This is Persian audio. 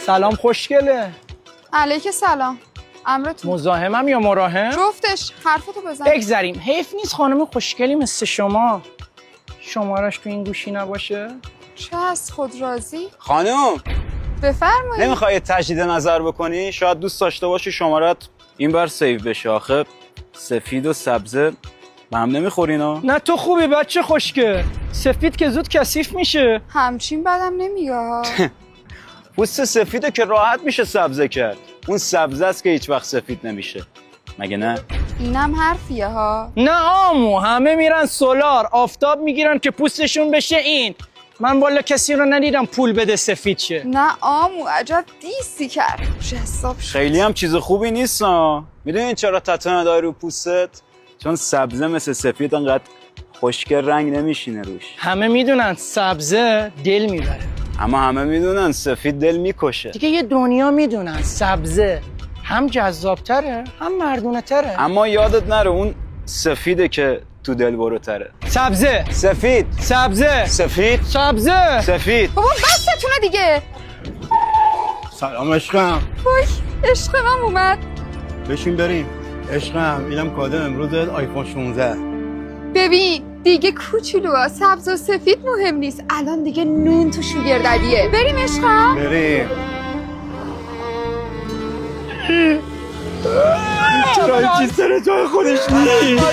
سلام خوشگله. علیک سلام. امرتون. مزاحمم یا مراهم؟ جفتش. حرفتو بزن. بگذریم. حیف نیست خانم خوشگلی مثل شما شمارش تو این گوشی نباشه؟ چه از خود راضی؟ خانم بفرمایید. نمیخوای تجدید نظر بکنی؟ شاید دوست داشته باشی شمارت این بار سیو بشه. آخه سفید و سبزه به هم نمیخورینا؟ نه تو خوبی بچه خوشگل. سفید که زود کثیف میشه. همچین بدم نمیاد. پوست سفیده که راحت میشه سبزه کرد. اون سبزه است که هیچ وقت سفید نمیشه. مگه نه؟ اینم حرفیه ها. نه آمو، همه میرن سولار آفتاب میگیرن که پوستشون بشه این. من والا کسی رو ندیدم پول بده سفید شه. نه آمو، عجب دیسی کرد. حساب شد. خیلی هم چیز خوبی نیست ها. میدونین چرا تته نداری رو پوستت؟ چون سبزه مثل سفید انقدر خوشگل رنگ نمیشینه روش. همه میدونن سبزه دل میبره، اما همه میدونن سفید دل میکشه. دیگه یه دنیا میدونن سبزه هم جذابتره هم مردونه تره. اما یادت نره اون سفیده که تو دل بروتره. سبزه سفید سبزه سفید سبزه سفید. بابا بستتونه دیگه. سلام عشقم. وای عشق من اومد. بشین بریم. عشقم اینم کادو امروز آیفون 16. ببین دیگه کوچولوها سبز و سفید مهم نیست، الان دیگه نون تو شوگرددیه. بریم عشقم. بریم. چرا این چیز سر جای خودش نیست؟